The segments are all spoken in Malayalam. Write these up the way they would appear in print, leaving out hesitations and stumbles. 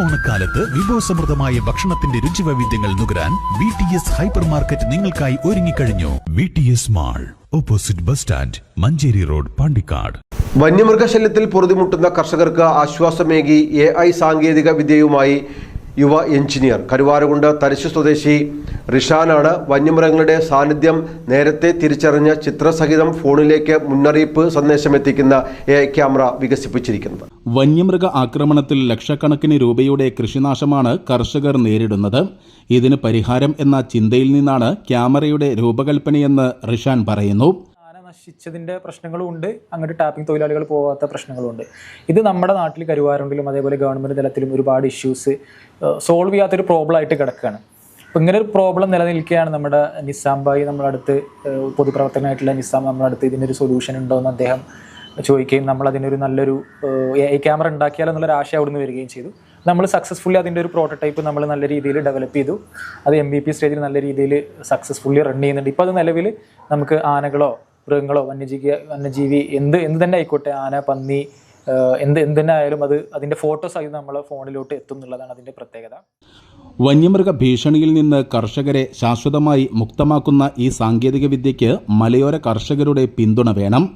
ഓണക്കാലത്ത് വിഭവസമൃദ്ധമായ ഭക്ഷണത്തിന്റെ രുചിവൈവിധ്യങ്ങൾ നുകരാൻ VTS ഹൈപ്പർ മാർക്കറ്റ് നിങ്ങൾക്കായി ഒരുങ്ങിക്കഴിഞ്ഞു. VTS mall, opposite bus stand, Manjeri road, Pandikkad. വന്യമൃഗശല്യത്തിൽ പൊറുതിമുട്ടുന്ന കർഷകർക്ക് ആശ്വാസമേകി AI സാങ്കേതിക വിദ്യയുമായി യുവ എഞ്ചിനീയർ കരുവാരകുണ്ട് തരിശു സ്വദേശി റിഷാനാണ് വന്യമൃഗങ്ങളുടെ സാന്നിധ്യം നേരത്തെ തിരിച്ചറിഞ്ഞ ചിത്രസഹിതം ഫോണിലേക്ക് മുന്നറിയിപ്പ് സന്ദേശമെത്തിക്കുന്ന AI ക്യാമറ വികസിപ്പിച്ചിരിക്കുന്നത്. വന്യമൃഗ ആക്രമണത്തിൽ ലക്ഷക്കണക്കിന് രൂപയുടെ കൃഷിനാശമാണ് കർഷകർ നേരിടുന്നത്. ഇതിന് പരിഹാരം എന്ന ചിന്തയിൽ നിന്നാണ് ക്യാമറയുടെ രൂപകൽപ്പനയെന്ന് റിഷാൻ പറയുന്നു. നശിച്ചതിൻ്റെ പ്രശ്നങ്ങളും ഉണ്ട്, അങ്ങോട്ട് ടാപ്പിംഗ് തൊഴിലാളികൾ പോകാത്ത പ്രശ്നങ്ങളും ഉണ്ട്. ഇത് നമ്മുടെ നാട്ടിൽ കരുവാരുണ്ടിലും അതേപോലെ ഗവൺമെൻറ് തലത്തിലും ഒരുപാട് ഇഷ്യൂസ് സോൾവ് ചെയ്യാത്തൊരു പ്രോബ്ലം ആയിട്ട് കിടക്കുകയാണ്. അപ്പോൾ ഇങ്ങനെ ഒരു പ്രോബ്ലം നിലനിൽക്കുകയാണ്. നമ്മുടെ നിസാം ഭായി നമ്മുടെ അടുത്ത്, പൊതുപ്രവർത്തകനായിട്ടുള്ള നിസാം നമ്മുടെ അടുത്ത് ഇതിനൊരു സൊല്യൂഷൻ ഉണ്ടോ എന്ന് അദ്ദേഹം ചോദിക്കുകയും നമ്മൾ അതിനൊരു നല്ലൊരു AI ക്യാമറ ഉണ്ടാക്കിയാലെന്നുള്ളൊരു ആശയം അവിടുന്ന് വരികയും ചെയ്തു. നമ്മൾ സക്സസ്ഫുള്ളി അതിൻ്റെ ഒരു പ്രോട്ടോടൈപ്പ് നമ്മൾ നല്ല രീതിയിൽ ഡെവലപ്പ് ചെയ്തു. അത് MVP സ്റ്റേജിൽ നല്ല രീതിയിൽ സക്സസ്ഫുള്ളി റൺ ചെയ്യുന്നുണ്ട്. ഇപ്പോൾ അത് നിലവിൽ നമുക്ക് ആനകളോ മൃഗങ്ങളോ വന്യജീവി എന്ത് തന്നെ ആയിക്കോട്ടെ, ആന, പന്നി, എന്ത് തന്നെ ആയാലും അത് അതിൻ്റെ ഫോട്ടോസ് ആയി നമ്മളെ ഫോണിലോട്ട് എത്തും എന്നുള്ളതാണ് അതിൻ്റെ പ്രത്യേകത. വന്യമൃഗ ഭീഷണിയിൽ നിന്ന് കർഷകരെ ശാശ്വതമായി മുക്തമാക്കുന്ന ഈ സാങ്കേതിക വിദ്യയ്ക്ക് മലയോര കർഷകരുടെ പിന്തുണ വേണം.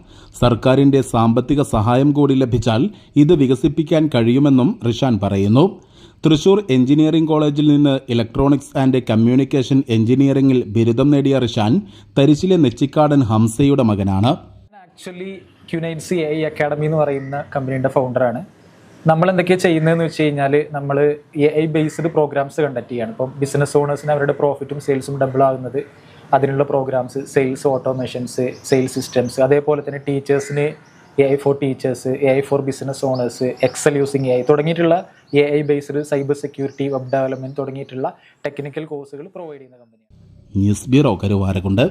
സർക്കാരിൻ്റെ സാമ്പത്തിക സഹായം കൂടി ലഭിച്ചാൽ ഇത് വികസിപ്പിക്കാൻ കഴിയുമെന്നും റിഷാൻ പറയുന്നു. തൃശൂർ എഞ്ചിനീയറിംഗ് കോളേജിൽ നിന്ന് ഇലക്ട്രോണിക്സ് ആൻഡ് കമ്മ്യൂണിക്കേഷൻ എഞ്ചിനീയറിംഗിൽ ബിരുദം നേടിയ റിഷാൻ തരിശിലെ നെച്ചിക്കാടൻ ഹംസയുടെ മകനാണ്. ആക്ച്വലി ക്യുനൈറ്റ്സ് AI അക്കാഡമി എന്ന് പറയുന്ന കമ്പനിയുടെ ഫൗണ്ടറാണ്. നമ്മൾ എന്തൊക്കെയാണ് ചെയ്യുന്നതെന്ന് വെച്ച് കഴിഞ്ഞാൽ നമ്മൾ AI ബേസ്ഡ് പ്രോഗ്രാംസ് കണ്ടക്ട് ചെയ്യാണ്. ഇപ്പം ബിസിനസ് ഓണേഴ്സിന് അവരുടെ പ്രോഫിറ്റും സെയിൽസും ഡബിൾ ആകുന്നത് അതിനുള്ള programs, sales automations, sales systems, അതേപോലെ തന്നെ ടീച്ചേഴ്സിന് AI for teachers, AI for business owners, Excel using AI തുടങ്ങിയിട്ടുള്ള AI based cyber security, web development technical ടെക്നിക്കൽ കോഴ്സുകൾ പ്രൊവൈഡ് ചെയ്യുന്ന കമ്പനിയാണ്. News bureau, Karuvarakundu.